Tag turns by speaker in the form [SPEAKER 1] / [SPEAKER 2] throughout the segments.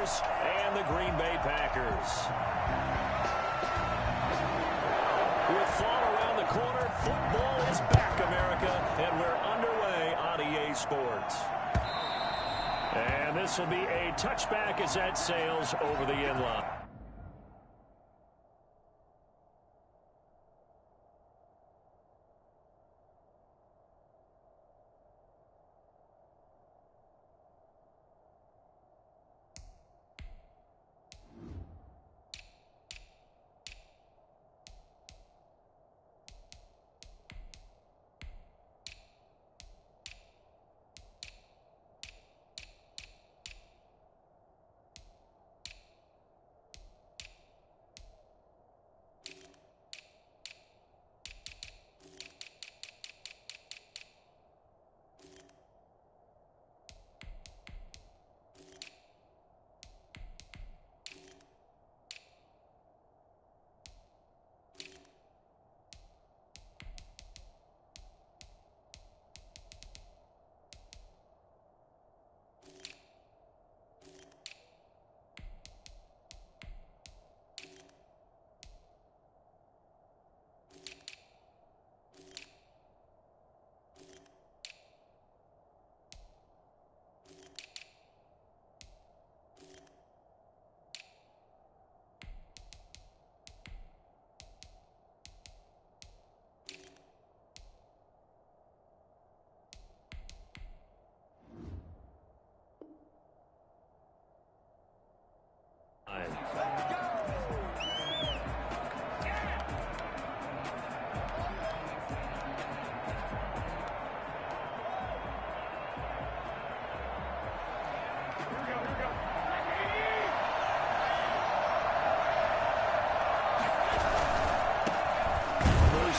[SPEAKER 1] Niners and the Green Bay Packers. With fall around the corner, football is back, America, and we're underway on EA Sports. And this will be a touchback as that sails over the end line.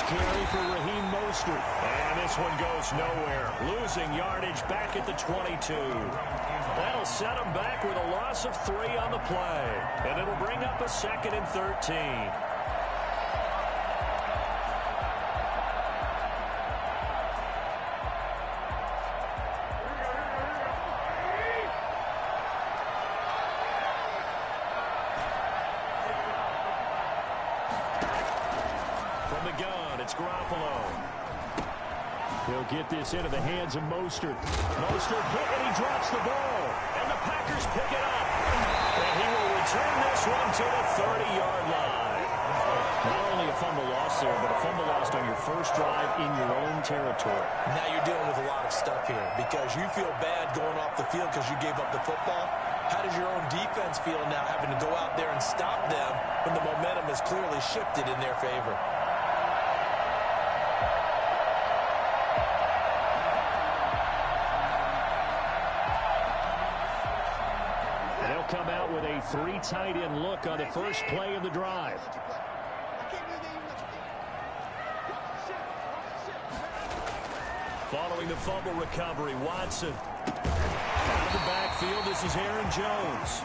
[SPEAKER 1] Carry for Raheem Mostert. And this one goes nowhere. Losing yardage back at the 22. That'll set him back with a loss of 3 on the play. And it'll bring up a 2nd and 13. It's Garoppolo. He'll get this into the hands of Mostert. Mostert hit and he drops the ball. And the Packers pick it up. And he will return this one to the 30-yard line. Not only a fumble loss there, but a fumble lost on your first drive in your own territory.
[SPEAKER 2] Now you're dealing with a lot of stuff here because you feel bad going off the field because you gave up the football. How does your own defense feel now having to go out there and stop them when the momentum is clearly shifted in their favor?
[SPEAKER 1] Come out with a 3 tight end look on the first play of the drive. Following the fumble recovery, Watson. Out of the backfield, this is Aaron Jones.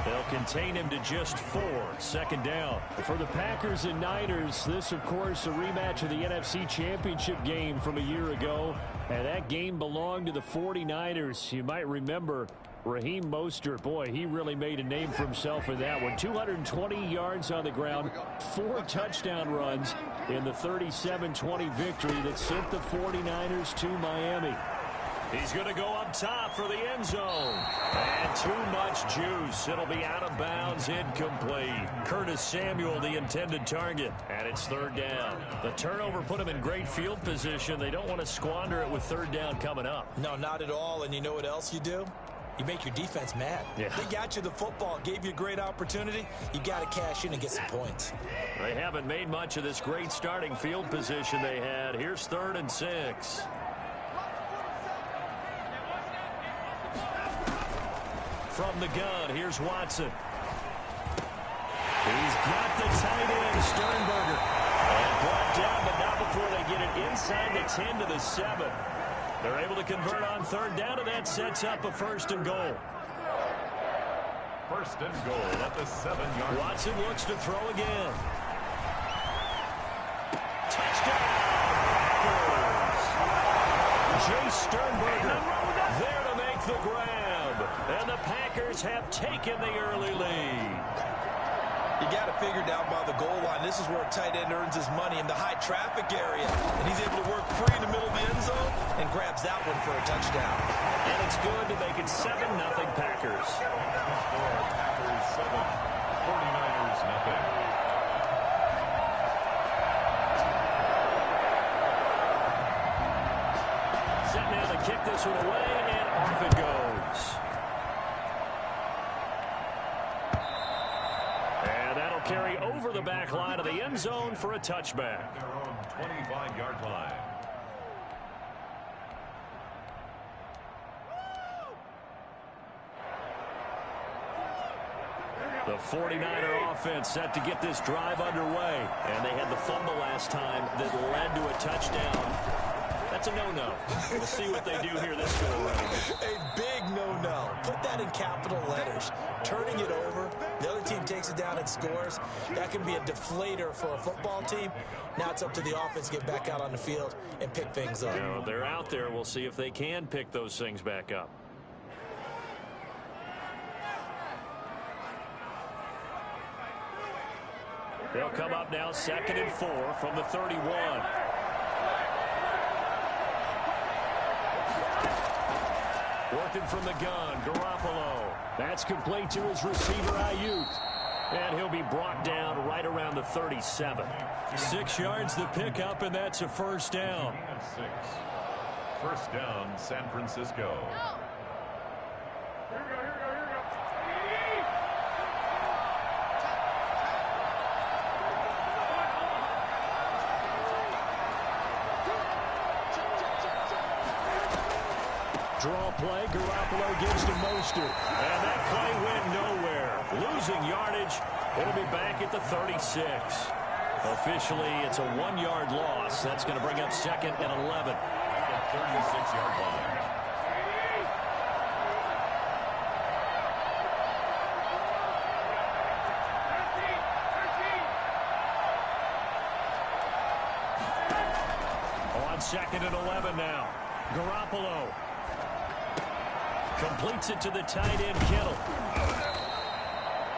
[SPEAKER 1] They'll contain him to just 4. 2nd down. For the Packers and Niners, this, of course, a rematch of the NFC Championship game from a year ago. And that game belonged to the 49ers. You might remember Raheem Mostert, boy, he really made a name for himself in that one. 220 yards on the ground, 4 touchdown runs in the 37-20 victory that sent the 49ers to Miami. He's going to go up top for the end zone. And too much juice. It'll be out of bounds, incomplete. Curtis Samuel, the intended target. And it's 3rd down. The turnover put him in great field position. They don't want to squander it with 3rd down coming up.
[SPEAKER 2] No, not at all. And you know what else you do? You make your defense mad.
[SPEAKER 1] Yeah.
[SPEAKER 2] They got you the football, gave you a great opportunity. You got to cash in and get some points.
[SPEAKER 1] They haven't made much of this great starting field position they had. Here's 3rd and 6. From the gun, here's Watson. He's got the tight end, Sternberger. And brought down, but not before they get it inside the 10 to the 7. They're able to convert on 3rd down, and that sets up a 1st and goal.
[SPEAKER 3] 1st and goal at the 7-yard line.
[SPEAKER 1] Watson looks to throw again. Touchdown! Jay Sternberger there to make the grab. And the Packers have taken the early lead.
[SPEAKER 2] You got to figure down by the goal line. This is where a tight end earns his money in the high traffic area. And he's able to work free in the middle of the end zone and grabs that one for a touchdown.
[SPEAKER 1] And it's good to make it 7-0 Packers.
[SPEAKER 3] Packers 7, 49ers nothing.
[SPEAKER 1] Set now to kick this one away, and off it goes. And that'll carry over the back line of the end zone for a touchback.
[SPEAKER 3] Their own 25-yard line.
[SPEAKER 1] The 49er offense set to get this drive underway. And they had the fumble last time that led to a touchdown. That's a no-no. We'll see what they do here this go around.
[SPEAKER 2] A big no-no. Put that in capital letters. Turning it over, the other team takes it down and scores. That can be a deflator for a football team. Now it's up to the offense to get back out on the field and pick things up.
[SPEAKER 1] You know, they're out there. We'll see if they can pick those things back up. They'll come up now 2nd and 4 from the 31. Working from the gun, Garoppolo. That's complete to his receiver, Ayuk. And he'll be brought down right around the 37. 6 yards the pickup, and that's a first down.
[SPEAKER 3] 6. First down, San Francisco.
[SPEAKER 1] Draw play, Garoppolo gives to Mostert. And that play went nowhere. Losing yardage, it'll be back at the 36. Officially, it's a 1-yard loss. That's going to bring up 2nd and 11.
[SPEAKER 3] The 36-yard line.
[SPEAKER 1] On 2nd and 11 now. Garoppolo completes it to the tight end, Kittle.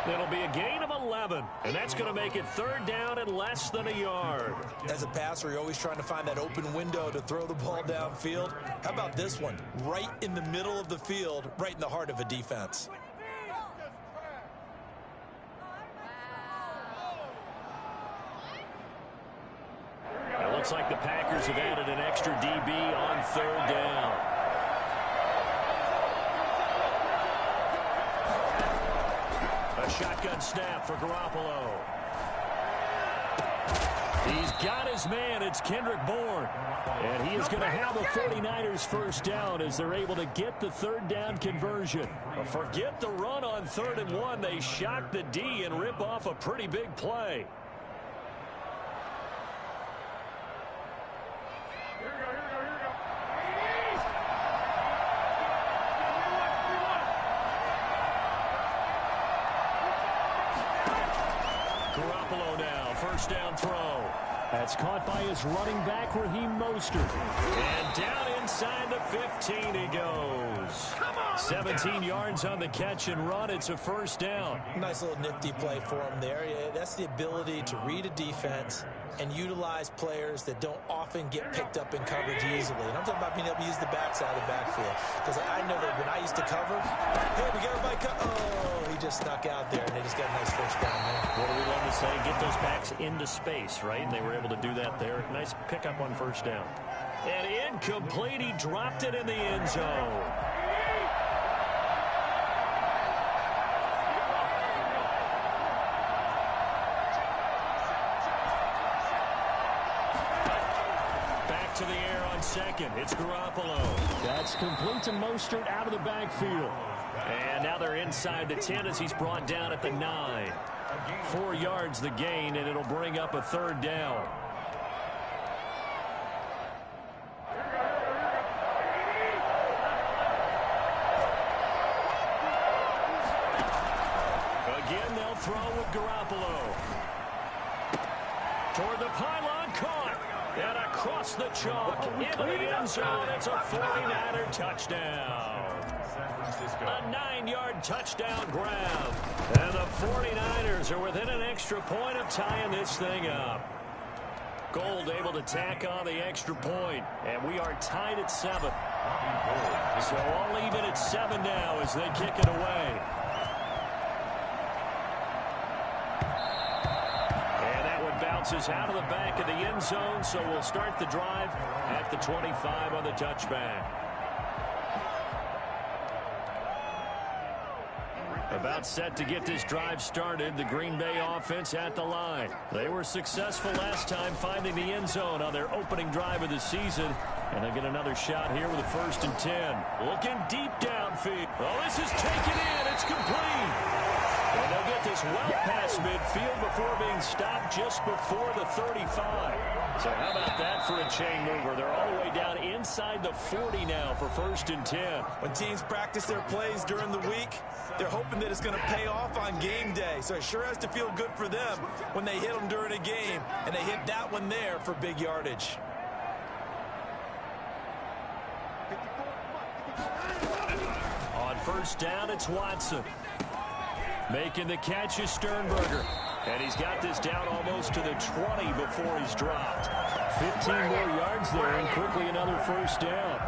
[SPEAKER 1] It'll be a gain of 11, and that's going to make it 3rd down and less than a yard.
[SPEAKER 2] As a passer, you're always trying to find that open window to throw the ball downfield. How about this one? Right in the middle of the field, right in the heart of a defense.
[SPEAKER 1] It looks like the Packers have added an extra DB on 3rd down. A shotgun snap for Garoppolo. He's got his man. It's Kendrick Bourne. And he is going to have the 49ers first down as they're able to get the 3rd down conversion. Forget the run on 3rd and 1. They shock the D and rip off a pretty big play. Garoppolo now, first down throw. That's caught by his running back, Raheem Mostert. And down inside the 15 he goes. 17 yards on the catch and run. It's a first down.
[SPEAKER 2] Nice little nifty play for him there. Yeah, that's the ability to read a defense and utilize players that don't often get picked up in coverage easily. And I'm talking about being able to use the backside of the backfield. Because I know that when I used to cover, hey, we got everybody oh, he just snuck out there, and they just got a nice first down there.
[SPEAKER 1] What do we love to say? Get those backs into space, right? And they were able to do that there. Nice pickup on first down. And incomplete. He dropped it in the end zone. Back to the air on 2nd. It's Garoppolo. That's complete to Mostert out of the backfield. And now they're inside the 10 as he's brought down at the 9. 4 yards the gain, and it'll bring up a 3rd down. Again, throw with Garoppolo. Toward the pylon, caught. And across the chalk, into the end zone, it's a 49er touchdown.
[SPEAKER 3] San Francisco.
[SPEAKER 1] A 9-yard touchdown grab. And the 49ers are within an extra point of tying this thing up. Gold able to tack on the extra point, and we are tied at 7. So all even at 7 now as they kick it away. And that one bounces out of the back of the end zone, so we'll start the drive at the 25 on the touchback. About set to get this drive started, the Green Bay offense at the line. They were successful last time finding the end zone on their opening drive of the season. And they get another shot here with a 1st and 10. Looking deep downfield. Oh, this is taken in. It's complete. And they'll get this well past midfield before being stopped just before the 35. So how about that for a chain mover? They're all the way down inside the 40 now for 1st and 10.
[SPEAKER 2] When teams practice their plays during the week, they're hoping that it's going to pay off on game day. So it sure has to feel good for them when they hit them during a game. And they hit that one there for big yardage.
[SPEAKER 1] On 1st down, it's Watson. Making the catch is Sternberger. And he's got this down almost to the 20 before he's dropped. 15 more yards there and quickly another 1st down.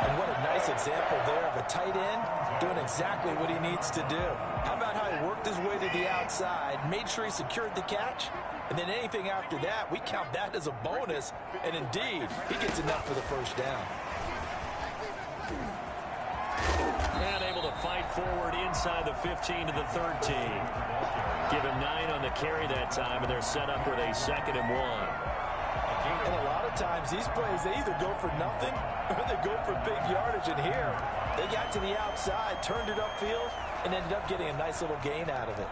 [SPEAKER 2] And what a nice example there of a tight end doing exactly what he needs to do. How about how he worked his way to the outside, made sure he secured the catch, and then anything after that, we count that as a bonus. And indeed, he gets enough for the 1st down.
[SPEAKER 1] And able to fight forward inside the 15 to the 13. Give him 9 on the carry that time, and they're set up with a 2nd and 1.
[SPEAKER 2] And a lot of times, these plays, they either go for nothing or they go for big yardage. And here, they got to the outside, turned it upfield, and ended up getting a nice little gain out of it.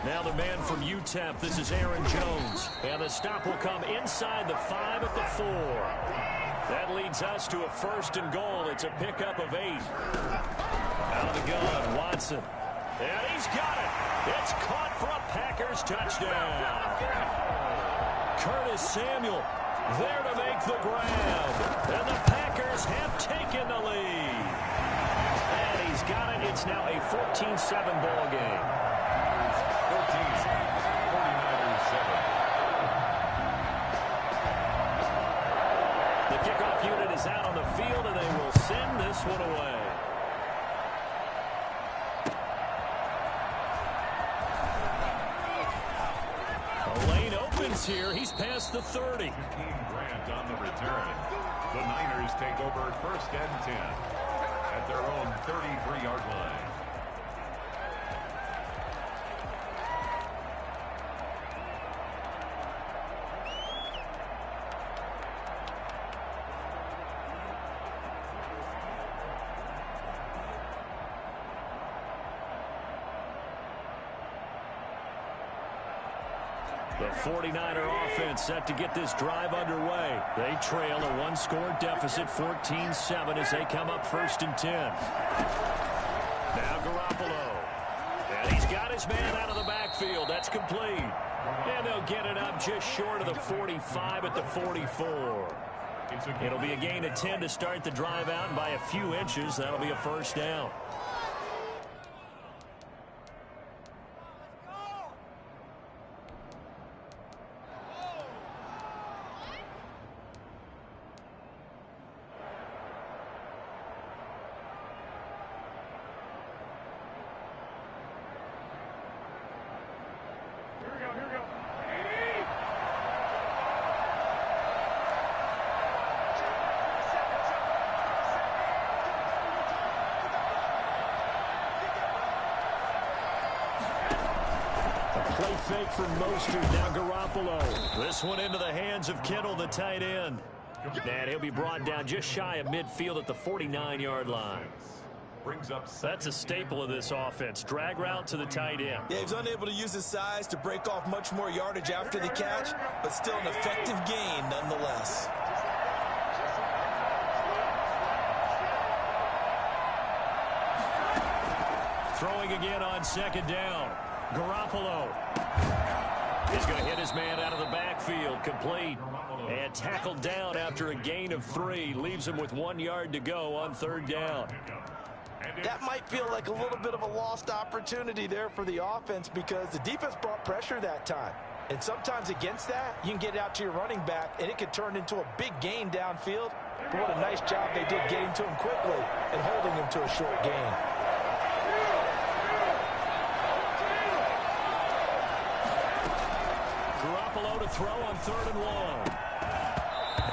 [SPEAKER 1] Now the man from UTEP, this is Aaron Jones. And the stop will come inside the 5 at the 4. That leads us to a 1st and goal. It's a pickup of 8. Out of the gun, Watson. And he's got it. It's caught for a Packers touchdown. Curtis Samuel there to make the grab. And the Packers have taken the lead. And he's got it. It's now a 14-7 ball game.
[SPEAKER 3] 49ers 7.
[SPEAKER 1] The kickoff unit is out on the field, and they will send this one away. The lane opens here. He's past the 30.
[SPEAKER 3] Grant on the return. The Niners take over 1st and 10 at their own 33-yard line.
[SPEAKER 1] The 49er offense set to get this drive underway. They trail a 1-score deficit, 14-7, as they come up 1st and 10. Now Garoppolo. And he's got his man out of the backfield. That's complete. And they'll get it up just short of the 45 at the 44. It'll be a gain of 10 to start the drive out, and by a few inches, that'll be a 1st down. Play fake from Mostert. Now Garoppolo. This one into the hands of Kittle, the tight end. And he'll be brought down just shy of midfield at the 49-yard line.
[SPEAKER 3] brings up
[SPEAKER 1] That's a staple of this offense. Drag route to the tight end.
[SPEAKER 2] Yeah, he's unable to use his size to break off much more yardage after the catch, but still an effective gain nonetheless.
[SPEAKER 1] Throwing again on second down. Garoppolo is going to hit his man out of the backfield. Complete. And tackled down after a gain of 3. Leaves him with 1 yard to go on third down.
[SPEAKER 2] That might feel like a little bit of a lost opportunity there for the offense because the defense brought pressure that time. And sometimes against that, you can get it out to your running back, and it could turn into a big gain downfield. But what a nice job they did getting to him quickly and holding him to a short gain.
[SPEAKER 1] Garoppolo to throw on 3rd and 1.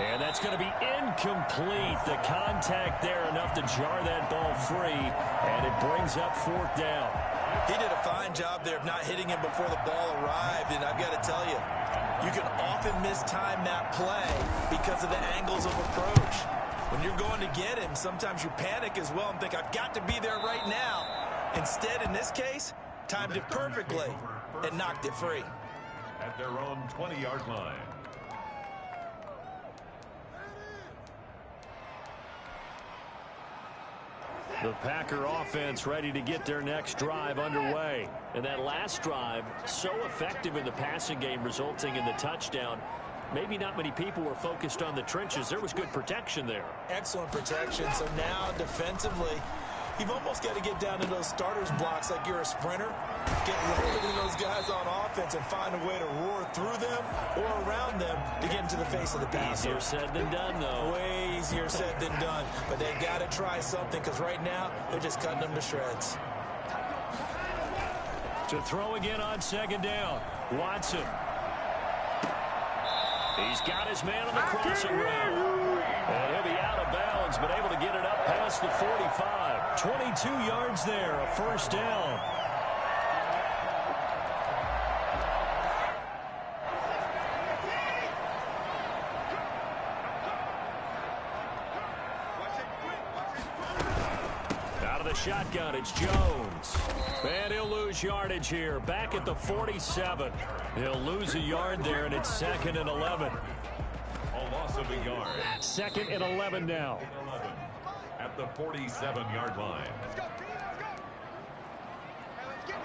[SPEAKER 1] And that's going to be incomplete. The contact there enough to jar that ball free, and it brings up 4th down.
[SPEAKER 2] He did a fine job there of not hitting him before the ball arrived, and I've got to tell you, you can often mistime that play because of the angles of approach. When you're going to get him, sometimes you panic as well and think, I've got to be there right now. Instead, in this case, timed it perfectly and knocked it free.
[SPEAKER 3] At their own 20-yard line.
[SPEAKER 1] The Packer offense ready to get their next drive underway. And that last drive, so effective in the passing game, resulting in the touchdown. Maybe not many people were focused on the trenches. There was good protection there.
[SPEAKER 2] Excellent protection. So now defensively, you've almost got to get down to those starters blocks like you're a sprinter. Get loaded in those guys on offense and find a way to roar through them or around them to get into the face of the passer.
[SPEAKER 1] Easier said than done, though.
[SPEAKER 2] Way easier said than done. But they've got to try something because right now they're just cutting them to shreds.
[SPEAKER 1] To throw again on second down. Watson. He's got his man on the crossing route. And he'll be out of bounds, but able to get it up past the 45. 22 yards there, a 1st down. Out of the shotgun, it's Jones. And he'll lose yardage here. Back at the 47. He'll lose a yard there, and it's 2nd and 11.
[SPEAKER 3] A loss of a yard.
[SPEAKER 1] 2nd and 11 now.
[SPEAKER 3] 11 at the 47-yard line.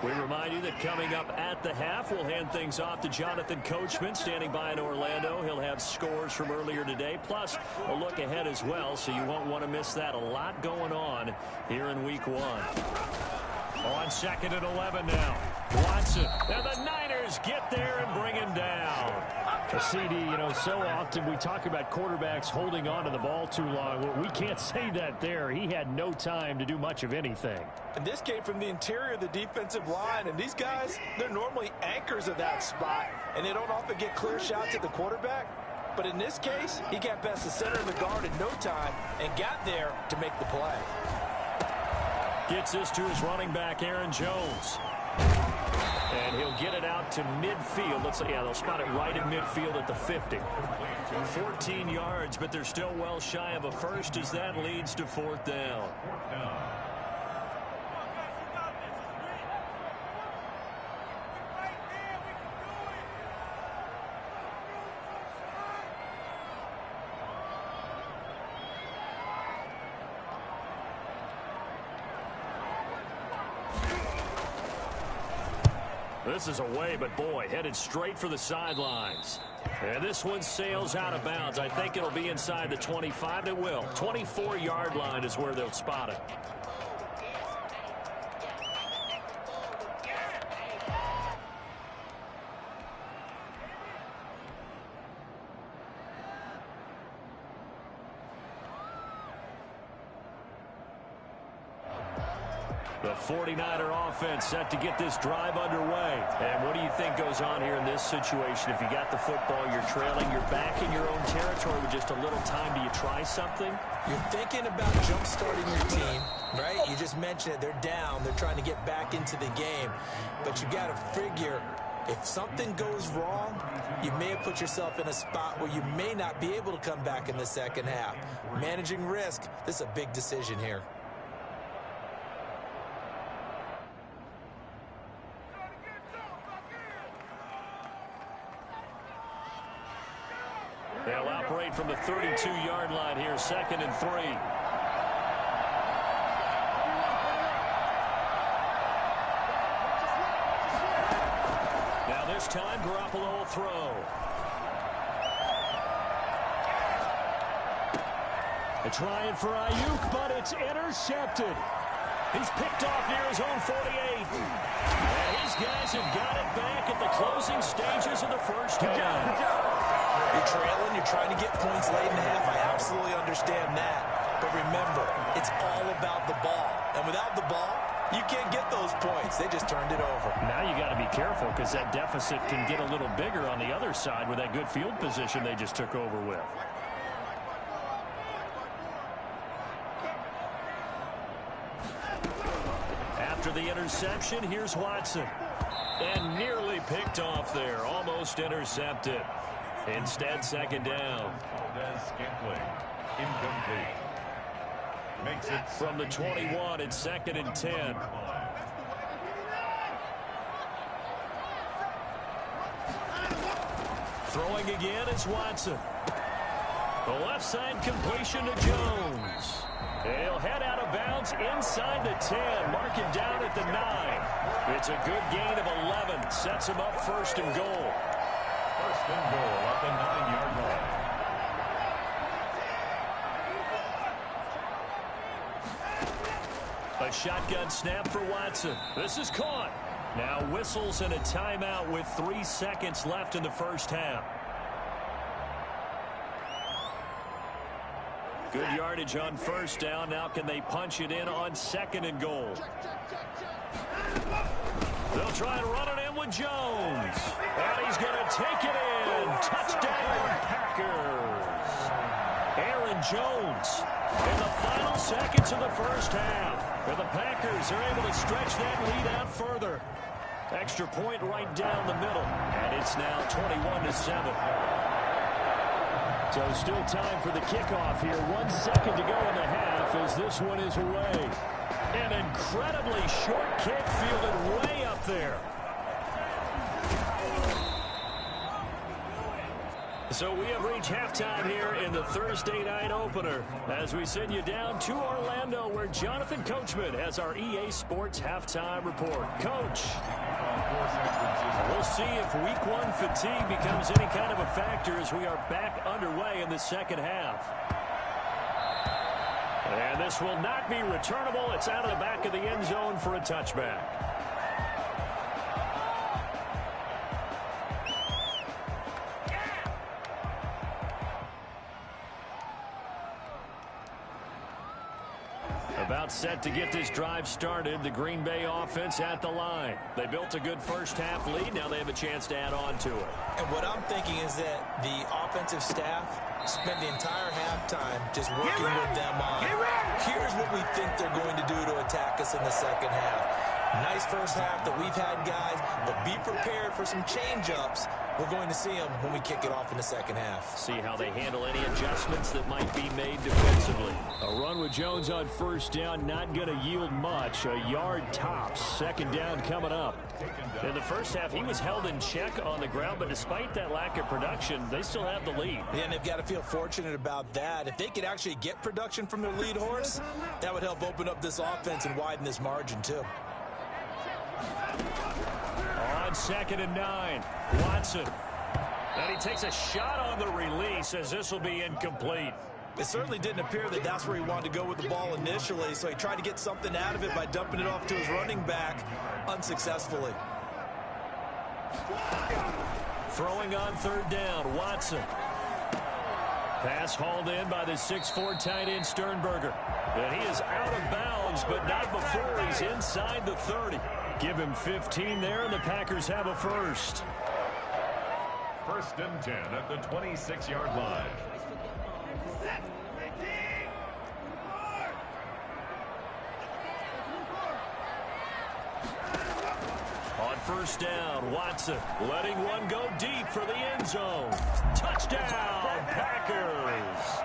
[SPEAKER 1] We remind you that coming up at the half, we'll hand things off to Jonathan Coachman, standing by in Orlando. He'll have scores from earlier today, plus a look ahead as well, so you won't want to miss that. A lot going on here in Week 1. On 2nd and 11 now. Watson. And the Niners get there and bring him down. CD, so often we talk about quarterbacks holding on to the ball too long. Well, we can't say that there. He had no time to do much of anything.
[SPEAKER 2] And this came from the interior of the defensive line. And these guys, they're normally anchors of that spot. And they don't often get clear shots at the quarterback. But in this case, he got past the center of the guard in no time and got there to make the play.
[SPEAKER 1] Gets this to his running back, Aaron Jones. And he'll get it out to midfield. They'll spot it right in midfield at the 50. 14 yards, but they're still well shy of a first as that leads to 4th down. This is away, but boy, headed straight for the sidelines. And this one sails out of bounds. I think it'll be inside the 25. It will. 24-yard line is where they'll spot it. The 49er offense set to get this drive underway. And what do you think goes on here in this situation? If you got the football, you're trailing, you're back in your own territory with just a little time. Do you try something?
[SPEAKER 2] You're thinking about jump-starting your team, right? You just mentioned it. They're down. They're trying to get back into the game. But you got to figure, if something goes wrong, you may have put yourself in a spot where you may not be able to come back in the second half. Managing risk, this is a big decision here.
[SPEAKER 1] separate from the 32-yard line here, 2nd and 3. Now this time, Garoppolo will throw. They're trying for Ayuk, but it's intercepted. He's picked off near his own 48. And his guys have got it back at the closing stages of the first half.
[SPEAKER 2] You're trailing, you're trying to get points late in the half. I absolutely understand that. But remember, it's all about the ball. And without the ball, you can't get those points. They just turned it over.
[SPEAKER 1] Now you got to be careful because that deficit can get a little bigger on the other side with that good field position they just took over with. After the interception, here's Watson. And nearly picked off there. Almost intercepted. Instead, 2nd down.
[SPEAKER 3] Scantling. Incomplete. Makes it
[SPEAKER 1] from the 21. It's 2nd and 10. Throwing again is Watson. The left side completion to Jones. He'll head out of bounds inside the 10. Mark him down at the 9. It's a good gain of 11. Sets him up 1st and goal.
[SPEAKER 3] 1st and goal at the 9-yard line.
[SPEAKER 1] A shotgun snap for Watson. This is caught. Now whistles and a timeout with 3 seconds left in the first half. Good yardage on 1st down. Now can they punch it in on 2nd and goal? They'll try and run it in with Jones. And he's going to take it in. Touchdown, Packers. Aaron Jones in the final seconds of the first half. And the Packers are able to stretch that lead out further. Extra point right down the middle. And it's now 21-7. So still time for the kickoff here. 1 second to go in the half as this one is away. An incredibly short kick fielded way up there. So we have reached halftime here in the Thursday night opener as we send you down to Orlando where Jonathan Coachman has our EA Sports halftime report. Coach, we'll see if week 1 fatigue becomes any kind of a factor as we are back underway in the second half. And this will not be returnable. It's out of the back of the end zone for a touchback. About set to get this drive started. The Green Bay offense at the line. They built a good first half lead. Now they have a chance to add on to it.
[SPEAKER 2] And what I'm thinking is that the offensive staff spent the entire halftime just working with them on here's what we think they're going to do to attack us in the second half. Nice first half that we've had, guys, but be prepared for some change-ups. We're going to see them when we kick it off in the second half.
[SPEAKER 1] See how they handle any adjustments that might be made defensively. A run with Jones on 1st down, not going to yield much. A yard tops. 2nd down coming up. In the first half, he was held in check on the ground, but despite that lack of production, they still have the lead.
[SPEAKER 2] Yeah, and they've got to feel fortunate about that. If they could actually get production from their lead horse, that would help open up this offense and widen this margin, too.
[SPEAKER 1] On 2nd and 9, Watson. And he takes a shot on the release as this will be incomplete.
[SPEAKER 2] It certainly didn't appear that that's where he wanted to go with the ball initially, so he tried to get something out of it by dumping it off to his running back unsuccessfully.
[SPEAKER 1] Throwing on 3rd down, Watson. Pass hauled in by the 6'4" tight end Sternberger. And he is out of bounds, but not before he's inside the 30. Give him 15 there, and the Packers have a first.
[SPEAKER 3] 1st and 10 at the 26-yard line.
[SPEAKER 1] On 1st down, Watson letting one go deep for the end zone. Touchdown, Packers.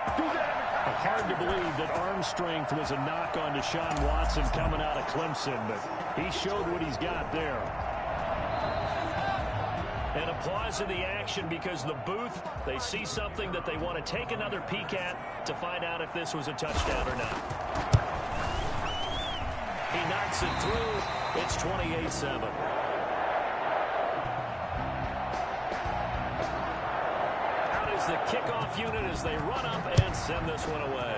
[SPEAKER 1] Hard to believe that arm strength was a knock on Deshaun Watson coming out of Clemson, but he showed what he's got there. And applause in the action because the booth, they see something that they want to take another peek at to find out if this was a touchdown or not. He knocks it through. It's 28-7. Out is the kickoff unit as they run up and send this one away.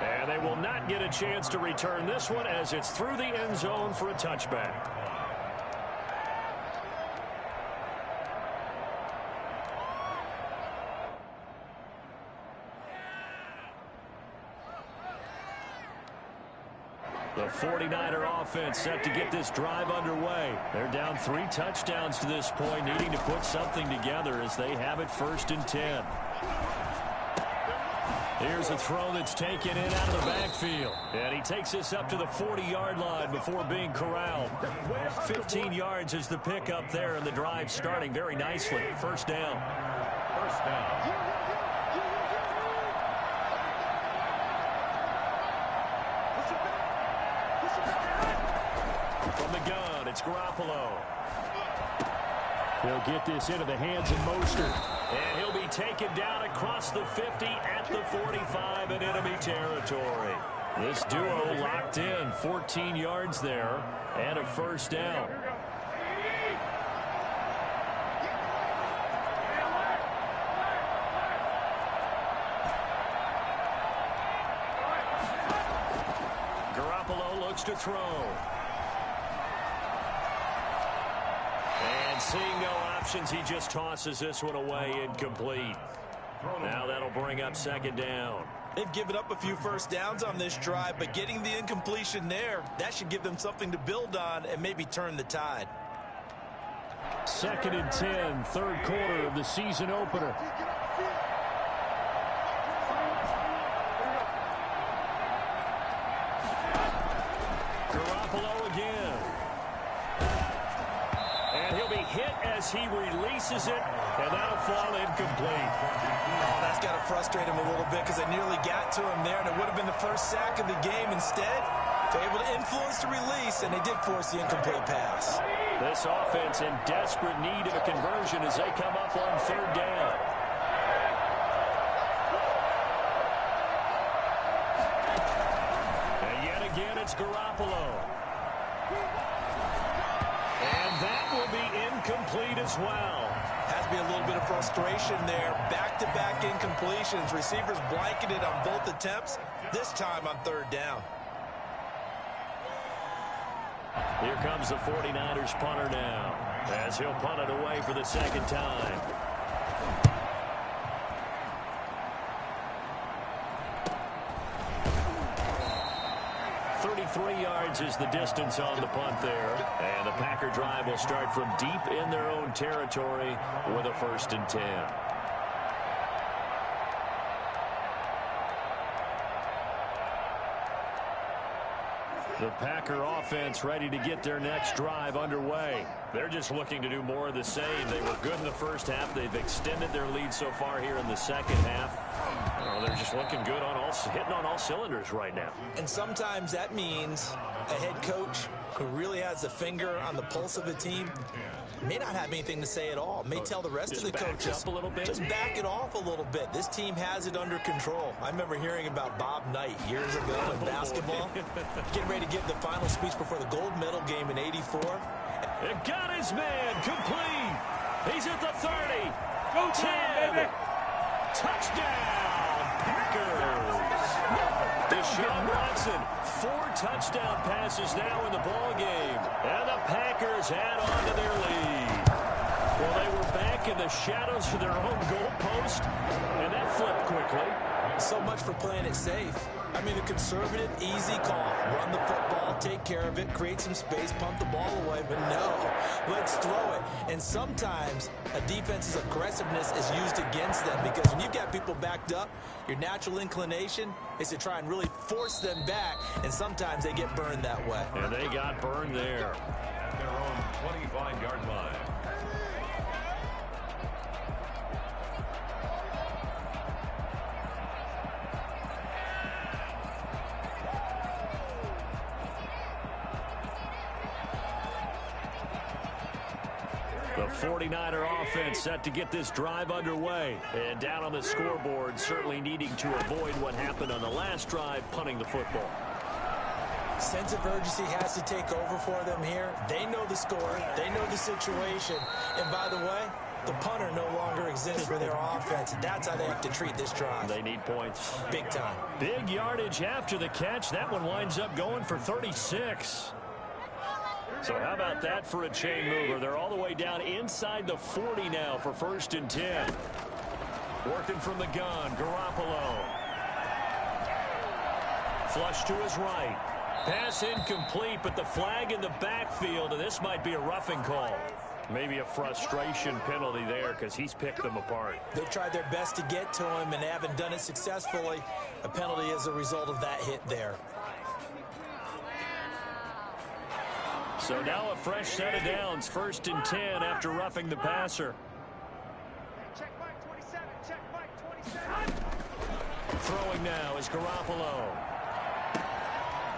[SPEAKER 1] And they will not get a chance to return this one as it's through the end zone for a touchback. The 49er offense set to get this drive underway. They're down 3 touchdowns to this point, needing to put something together as they have it first and 10. Here's a throw that's taken in out of the backfield. And he takes this up to the 40-yard line before being corralled. 15 yards is the pickup there, and the drive starting very nicely. First down.
[SPEAKER 3] First down.
[SPEAKER 1] From the gun, it's Garoppolo. He'll get this into the hands of Mostert. And he'll be taken down across the 50 at the 45 in enemy territory. This duo locked in, 14 yards there, and a first down. Garoppolo looks to throw. And seeing no options, he just tosses this one away incomplete. Now that'll bring up second down.
[SPEAKER 2] They've given up a few first downs on this drive, but getting the incompletion there, that should give them something to build on and maybe turn the tide.
[SPEAKER 1] Second and 10, third quarter of the season opener. Garoppolo again. And he'll be hit as he releases it, and that'll fall incomplete.
[SPEAKER 2] Oh, that's got to frustrate him a little bit because they nearly got to him there, and it would have been the first sack of the game. Instead, they're able to influence the release, and they did force the incomplete pass.
[SPEAKER 1] This offense in desperate need of a conversion as they come up on third down. And yet again, it's Garoppolo. And that will be incomplete as well.
[SPEAKER 2] Has to be a little bit of frustration there. Back-to-back incompletions. Receivers blanketed on both attempts, this time on third down.
[SPEAKER 1] Here comes the 49ers punter now, as he'll punt it away for the second time. Yards is the distance on the punt there. And the Packer drive will start from deep in their own territory with a first and 10. The Packer offense ready to get their next drive underway. They're just looking to do more of the same. They were good in the first half. They've extended their lead so far here in the second half. Oh, they're just looking good on hitting on all cylinders right now.
[SPEAKER 2] And sometimes that means a head coach who really has a finger on the pulse of the team may not have anything to say at all. May tell the rest of the coaches,
[SPEAKER 1] up a little bit.
[SPEAKER 2] Just back it off a little bit. This team has it under control. I remember hearing about Bob Knight years ago in basketball, getting ready to give the final speech before the gold medal game in '84.
[SPEAKER 1] It got his man complete. He's at the 30.
[SPEAKER 4] Go 10, baby.
[SPEAKER 1] Touchdown, Packers. Deshaun Watson, 4 touchdown passes now in the ball game, and the Packers add on to their lead. Well, they were back in the shadows of their own goalpost, and that flipped quickly.
[SPEAKER 2] So much for playing it safe. I mean, a conservative, easy call. Run the football, take care of it, create some space, punt the ball away. But no, let's throw it. And sometimes a defense's aggressiveness is used against them because when you've got people backed up, your natural inclination is to try and really force them back, and sometimes they get burned that way.
[SPEAKER 1] And they got burned there.
[SPEAKER 3] At their own 25-yard line.
[SPEAKER 1] 49er offense set to get this drive underway. And down on the scoreboard, certainly needing to avoid what happened on the last drive, punting the football.
[SPEAKER 2] Sense of urgency has to take over for them here. They know the score. They know the situation. And by the way, the punter no longer exists for their offense. That's how they have to treat this drive.
[SPEAKER 1] They need points.
[SPEAKER 2] Big time.
[SPEAKER 1] Big yardage after the catch. That one winds up going for 36. So how about that for a chain mover? They're all the way down inside the 40 now for 1st and 10. Working from the gun, Garoppolo. Flush to his right. Pass incomplete, but the flag in the backfield, and this might be a roughing call. Maybe a frustration penalty there because he's picked them apart.
[SPEAKER 2] They've tried their best to get to him and haven't done it successfully. A penalty as a result of that hit there.
[SPEAKER 1] So now a fresh set of downs, 1st and 10 after roughing the passer.
[SPEAKER 4] Check Mike 27. Check Mike 27.
[SPEAKER 1] Throwing now is Garoppolo.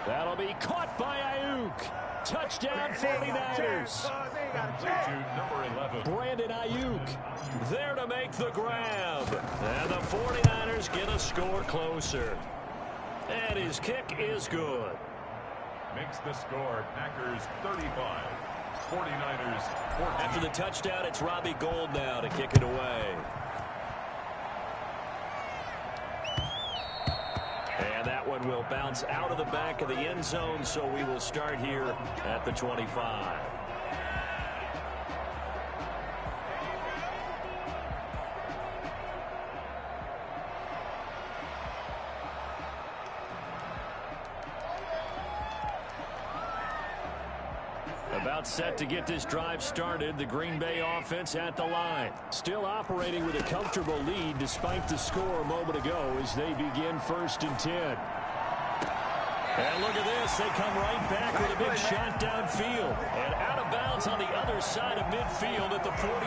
[SPEAKER 1] That'll be caught by Ayuk. Touchdown 49ers.
[SPEAKER 3] To number 11.
[SPEAKER 1] Brandon Ayuk there to make the grab. And the 49ers get a score closer. And his kick is good.
[SPEAKER 3] Makes the score Packers 35, 49ers 14.
[SPEAKER 1] After the touchdown, it's Robbie Gould now to kick it away. And that one will bounce out of the back of the end zone, so we will start here at the 25. About set to get this drive started. The Green Bay offense at the line. Still operating with a comfortable lead despite the score a moment ago as they begin 1st and 10. And look at this. They come right back with a big shot downfield. And out of bounds on the other side of midfield at the 45.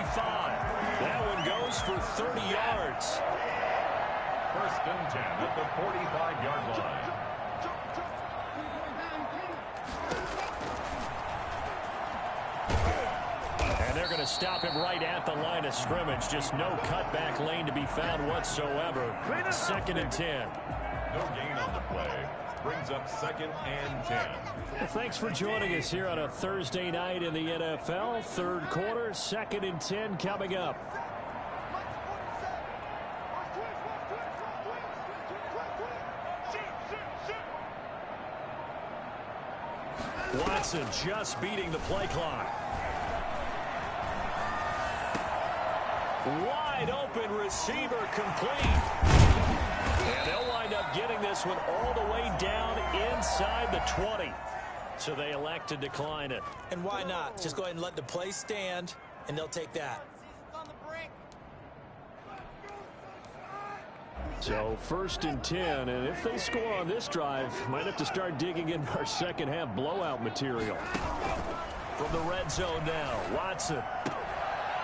[SPEAKER 1] That one goes for 30 yards.
[SPEAKER 3] 1st and 10 at the 45-yard line.
[SPEAKER 1] They're going to stop him right at the line of scrimmage. Just no cutback lane to be found whatsoever. 2nd and 10.
[SPEAKER 3] No gain on the play. Brings up 2nd and 10.
[SPEAKER 1] Well, thanks for joining us here on a Thursday night in the NFL. 3rd quarter, 2nd and 10 coming up. Watson just beating the play clock. Wide open receiver complete. And they'll wind up getting this one all the way down inside the 20. So they elect to decline it.
[SPEAKER 2] And why not? Just go ahead and let the play stand, and they'll take that.
[SPEAKER 1] So 1st and 10, and if they score on this drive, might have to start digging in our second half blowout material. From the red zone now, Watson.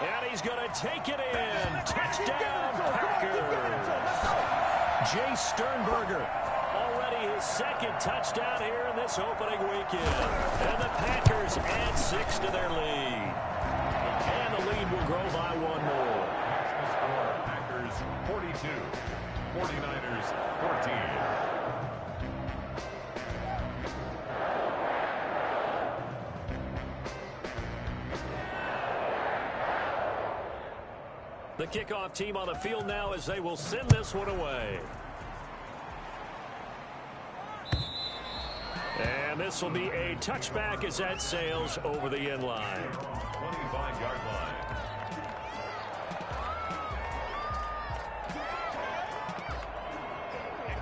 [SPEAKER 1] And he's going to take it in. Touchdown, Packers. Jay Sternberger, already his 2nd touchdown here in this opening weekend. And the Packers add 6 to their lead. And the lead will grow by 1 more.
[SPEAKER 3] That's the score. Packers 42, 49ers 14.
[SPEAKER 1] The kickoff team on the field now as they will send this one away. And this will be a touchback as that sails over the end line.
[SPEAKER 3] 25-yard line.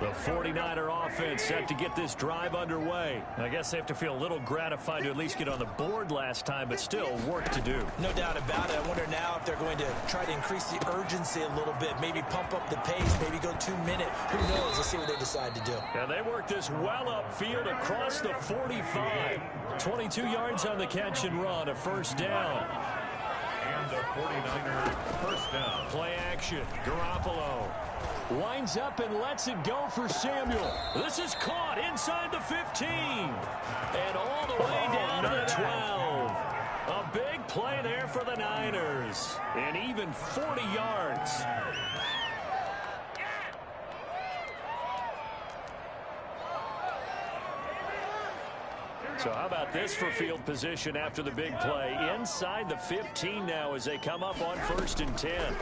[SPEAKER 1] The 49er offense set to get this drive underway. I guess they have to feel a little gratified to at least get on the board last time, but still work to do.
[SPEAKER 2] No doubt about it. I wonder now if they're going to try to increase the urgency a little bit, maybe pump up the pace, maybe go 2 minute. Who knows? Let's see what they decide to do.
[SPEAKER 1] And they work this well upfield across the 45. 22 yards on the catch and run, a 1st down.
[SPEAKER 3] And a 49er 1st down.
[SPEAKER 1] Play action. Garoppolo winds up and lets it go for Samuel. This is caught inside the 15. And all the way down to the 12. A big play there for the Niners. is an even 40 yards. So how about this for field position after the big play? Inside the 15 now as they come up on 1st and 10.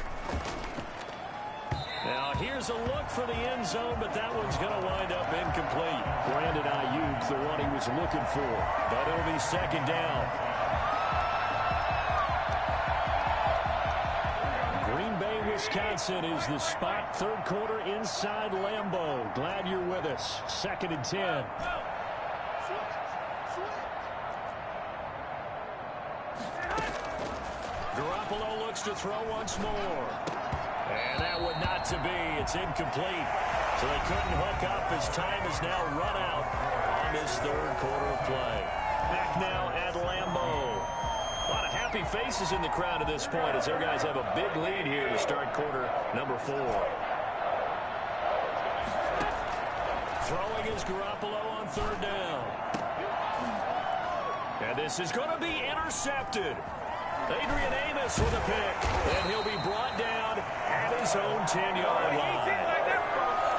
[SPEAKER 1] Now here's a look for the end zone, but that one's going to wind up incomplete. Brandon Ayuk, the one he was looking for, but it'll be 2nd down. Green Bay, Wisconsin is the spot. 3rd quarter inside Lambeau. Glad you're with us. 2nd and 10. Garoppolo looks to throw once more. And that one not to be. It's incomplete. So they couldn't hook up as time is now run out on this 3rd quarter of play. Back now at Lambeau. A lot of happy faces in the crowd at this point as their guys have a big lead here to start quarter number 4. Throwing is Garoppolo on 3rd down. And this is going to be intercepted. Adrian Amos with a pick, and he'll be brought down at his own 10-yard line.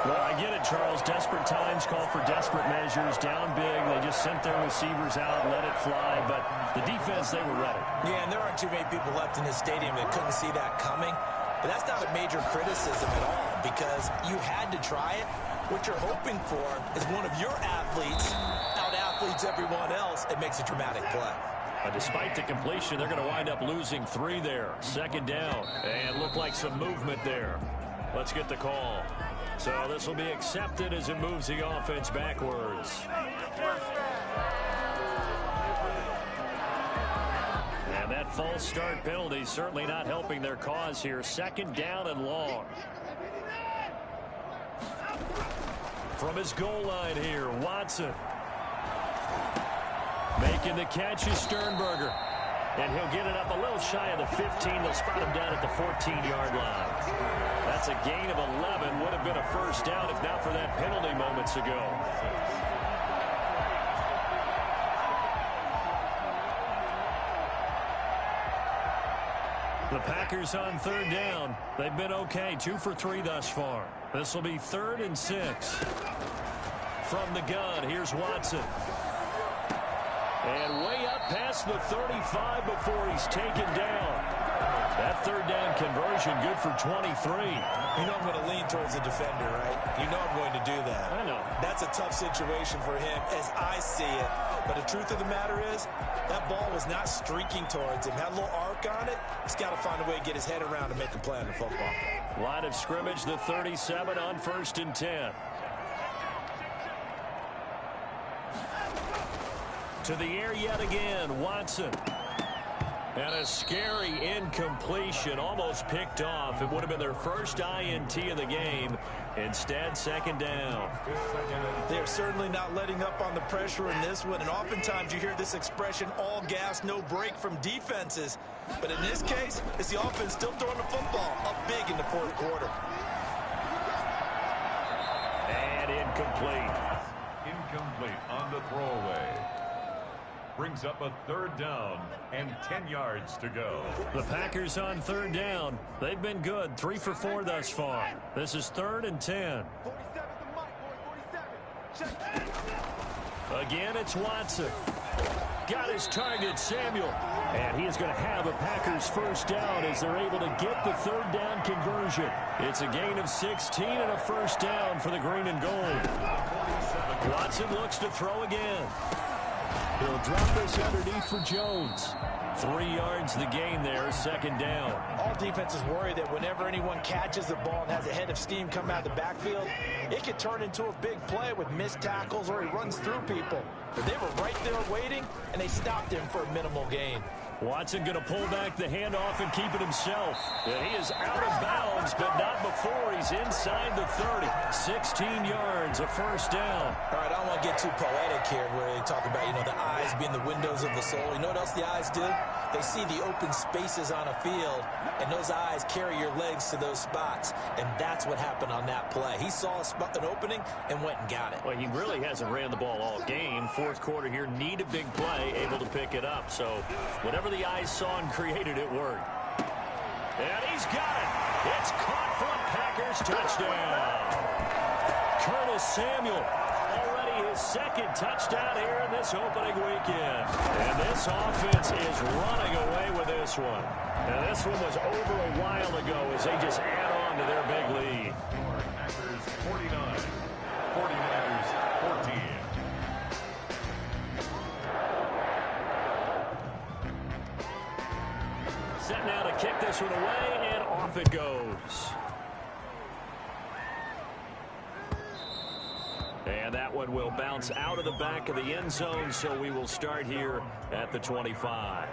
[SPEAKER 1] Well, I get it, Charles. Desperate times call for desperate measures. Down big, they just sent their receivers out, let it fly, but the defense, they were ready.
[SPEAKER 2] Yeah, and there aren't too many people left in this stadium that couldn't see that coming. But that's not a major criticism at all because you had to try it. What you're hoping for is one of your athletes out-athletes everyone else. It makes a dramatic play.
[SPEAKER 1] Despite the completion, they're going to wind up losing 3 there. 2nd down. And look like some movement there. Let's get the call. So this will be accepted as it moves the offense backwards. And that false start penalty certainly not helping their cause here. 2nd down and long. From his goal line here, Watson. Making the catch is Sternberger. And he'll get it up a little shy of the 15. They'll spot him down at the 14-yard line. That's a gain of 11. Would have been a 1st down if not for that penalty moments ago. The Packers on 3rd down. They've been okay. 2 for 3 thus far. This will be 3rd and 6. From the gun, here's Watson. And way up past the 35 before he's taken down. That 3rd down conversion good for 23.
[SPEAKER 2] You know I'm going to lean towards the defender, right? You know I'm going to do that.
[SPEAKER 1] I know.
[SPEAKER 2] That's a tough situation for him as I see it. But the truth of the matter is, that ball was not streaking towards him. Had a little arc on it. He's got to find a way to get his head around and make a play on the football.
[SPEAKER 1] Line of scrimmage, the 37 on 1st and 10. To the air yet again, Watson. And a scary incompletion, almost picked off. It would have been their first INT of the game. Instead, 2nd down.
[SPEAKER 2] They're certainly not letting up on the pressure in this one. And oftentimes you hear this expression, all gas, no break from defenses. But in this case, it's the offense still throwing the football up big in the 4th quarter.
[SPEAKER 1] And incomplete.
[SPEAKER 3] Incomplete on the throwaway. Brings up a 3rd down and 10 yards to go.
[SPEAKER 1] The Packers on 3rd down. They've been good. 3 for 4 thus far. This is 3rd and 10.
[SPEAKER 4] 47 the mic, boy, 47. Check.
[SPEAKER 1] Again, it's Watson. Got his target, Samuel. And he is going to have a Packers 1st down as they're able to get the 3rd down conversion. It's a gain of 16 and a 1st down for the green and gold. Watson looks to throw again. He'll drop this underneath for Jones. 3 yards the gain there, 2nd down.
[SPEAKER 2] All defenses worry that whenever anyone catches the ball and has a head of steam come out of the backfield, it could turn into a big play with missed tackles or he runs through people. But they were right there waiting, and they stopped him for a minimal gain.
[SPEAKER 1] Watson going to pull back the handoff and keep it himself. And he is out of bounds, but not before he's inside the 30. 16 yards, a 1st down.
[SPEAKER 2] All right, I don't want to get too poetic here where they talk about, the eyes being the windows of the soul. You know what else the eyes do? They see the open spaces on a field, and those eyes carry your legs to those spots. And that's what happened on that play. He saw an opening and went and got it.
[SPEAKER 1] Well, he really hasn't ran the ball all game. 4th quarter here, need a big play, able to pick it up. So whatever the eyes saw and created, it worked. And he's got it. It's caught for a Packers touchdown. Curtis Samuel, already his second touchdown here in this opening weekend. And this offense is running away with this one. And this one was over a while ago as they just add on to their big lead.
[SPEAKER 3] Packers 49, 49ers 14.
[SPEAKER 1] Set now to kick this one away, and off it goes. And that one will bounce out of the back of the end zone, so we will start here at the 25.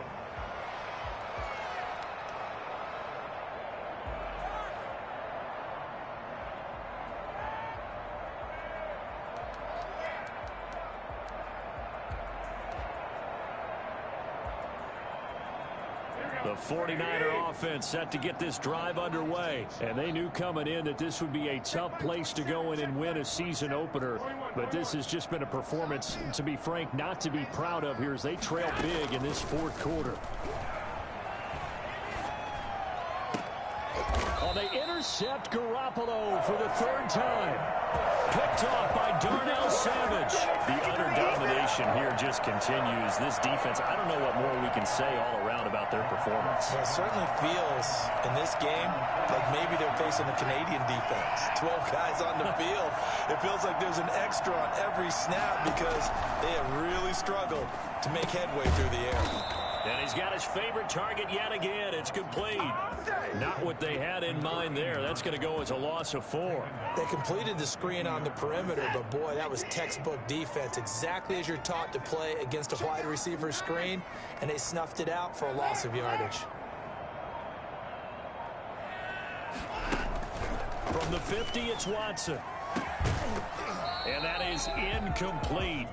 [SPEAKER 1] The 49er offense set to get this drive underway. And they knew coming in that this would be a tough place to go in and win a season opener. But this has just been a performance, to be frank, not to be proud of here as they trail big in this fourth quarter. Oh, they intercept Garoppolo for the third time. Picked off by Darnell Savage. The utter domination here just continues. This defense, I don't know what more we can say all around about their performance.
[SPEAKER 2] Well, it certainly feels in this game like maybe they're facing a Canadian defense. 12 guys on the field. It feels like there's an extra on every snap because they have really struggled to make headway through the air.
[SPEAKER 1] And he's got his favorite target yet again. It's complete. Not what they had in mind there. That's going to go as a loss of 4.
[SPEAKER 2] They completed the screen on the perimeter, but boy, that was textbook defense. Exactly as you're taught to play against a wide receiver screen, and they snuffed it out for a loss of yardage.
[SPEAKER 1] From the 50, it's Watson. And that is incomplete.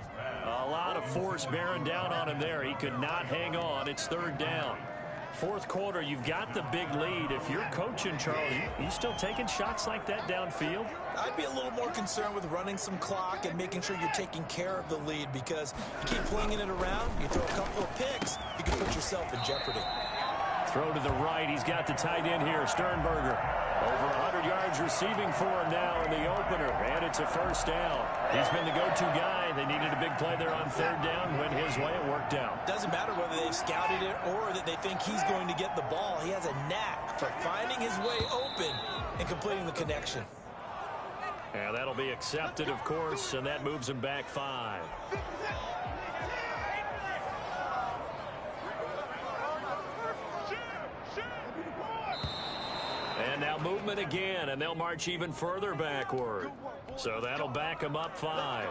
[SPEAKER 1] A lot of force bearing down on him there. He could not hang on. It's third down. Fourth quarter, you've got the big lead. If you're coaching, Charlie, you still taking shots like that downfield?
[SPEAKER 2] I'd be a little more concerned with running some clock and making sure you're taking care of the lead, because you keep flinging it around, you throw a couple of picks, you can put yourself in jeopardy.
[SPEAKER 1] Throw to the right. He's got the tight end here, Sternberger. Over 100 yards receiving for him now in the opener, and it's a first down. He's been the go-to guy. They needed a big play there on third down. Went his way. It worked out.
[SPEAKER 2] Doesn't matter whether they've scouted it or that they think he's going to get the ball. He has a knack for finding his way open and completing the connection.
[SPEAKER 1] And that'll be accepted, of course, and that moves him back 5. And now movement again, and they'll march even further backward. So that'll back them up 5.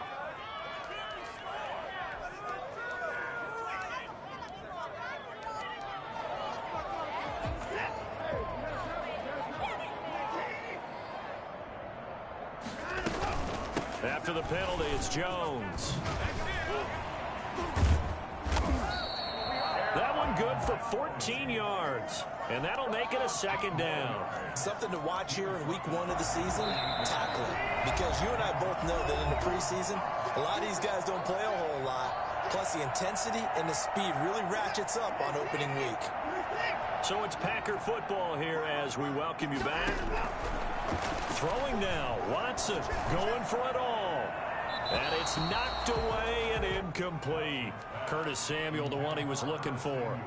[SPEAKER 1] After the penalty, it's Jones. That one good for 14 yards. And that'll make it a second down.
[SPEAKER 2] Something to watch here in week 1 of the season, tackling. Because you and I both know that in the preseason, a lot of these guys don't play a whole lot. Plus, the intensity and the speed really ratchets up on opening week.
[SPEAKER 1] So it's Packer football here as we welcome you back. Throwing now, Watson going for it all. And it's knocked away and incomplete. Curtis Samuel, the one he was looking for.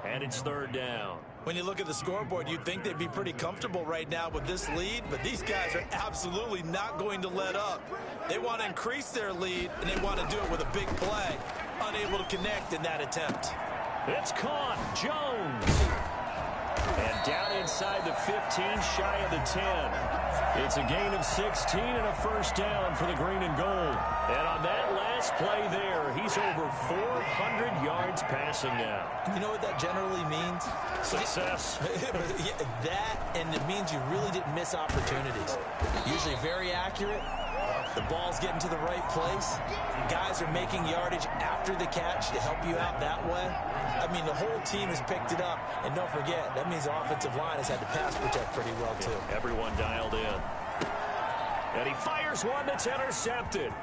[SPEAKER 1] And it's third down.
[SPEAKER 2] When you look at the scoreboard, you'd think they'd be pretty comfortable right now with this lead, but these guys are absolutely not going to let up. They want to increase their lead, and they want to do it with a big play. Unable to connect in that attempt.
[SPEAKER 1] It's caught. Jones. And down inside the 15, shy of the 10. It's a gain of 16 and a first down for the green and gold. And on that last play there, he's over 400 yards passing now.
[SPEAKER 2] You know what that generally means?
[SPEAKER 1] Success.
[SPEAKER 2] Yeah, that, and it means you really didn't miss opportunities. Usually very accurate. The ball's getting to the right place. Guys are making yardage after the catch to help you out that way. I mean, the whole team has picked it up. And don't forget, that means the offensive line has had to pass protect pretty well, too.
[SPEAKER 1] Everyone dialed in. And he fires one that's intercepted.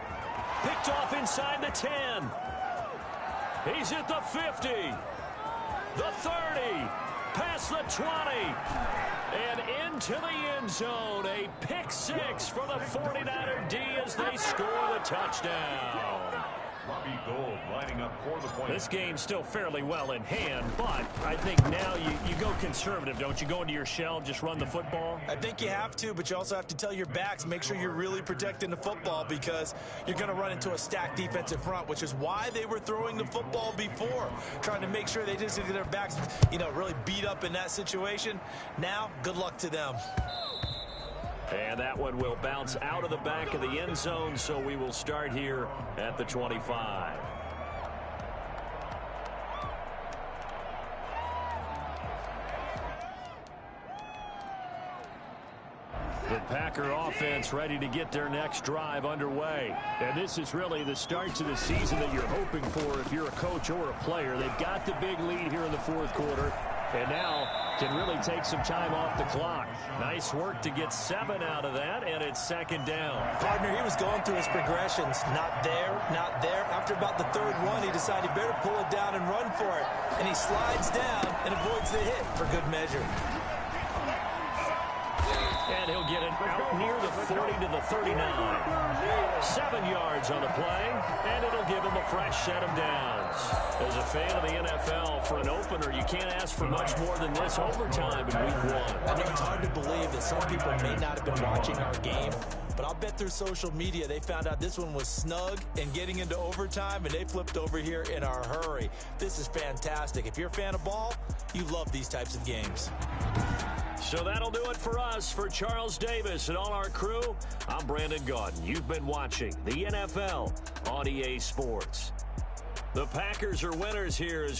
[SPEAKER 1] Picked off inside the 10. He's at the 50. The 30. past the 20. And into the end zone. A pick six for the 49er D as they score the touchdown.
[SPEAKER 3] Robbie Gould lining up for the point.
[SPEAKER 1] This game's still fairly well in hand, but I think now you go conservative, don't you? Go into your shell, just run the football?
[SPEAKER 2] I think you have to, but you also have to tell your backs, make sure you're really protecting the football because you're going to run into a stacked defensive front, which is why they were throwing the football before, trying to make sure they just get their backs, really beat up in that situation. Now, good luck to them.
[SPEAKER 1] And that one will bounce out of the back of the end zone, so we will start here at the 25. The Packer offense ready to get their next drive underway. And this is really the start to the season that you're hoping for if you're a coach or a player. They've got the big lead here in the fourth quarter. And now can really take some time off the clock. Nice work to get 7 out of that, and it's second down.
[SPEAKER 2] Partner, he was going through his progressions. Not there, not there. After about the third one, he decided he better pull it down and run for it. And he slides down and avoids the hit for good measure.
[SPEAKER 1] And he'll get it out near the 40 to the 39. 7 yards on the play, and it'll give him a fresh set of downs. As a fan of the NFL, for an opener, you can't ask for much more than this overtime in week 1.
[SPEAKER 2] I know it's hard to believe that some people may not have been watching our game, but I'll bet through social media they found out this one was snug and getting into overtime, and they flipped over here in a hurry. This is fantastic. If you're a fan of ball, you love these types of games.
[SPEAKER 1] So that'll do it for us. For Charles Davis and all our crew, I'm Brandon Gaudin. You've been watching the NFL on EA Sports. The Packers are winners here as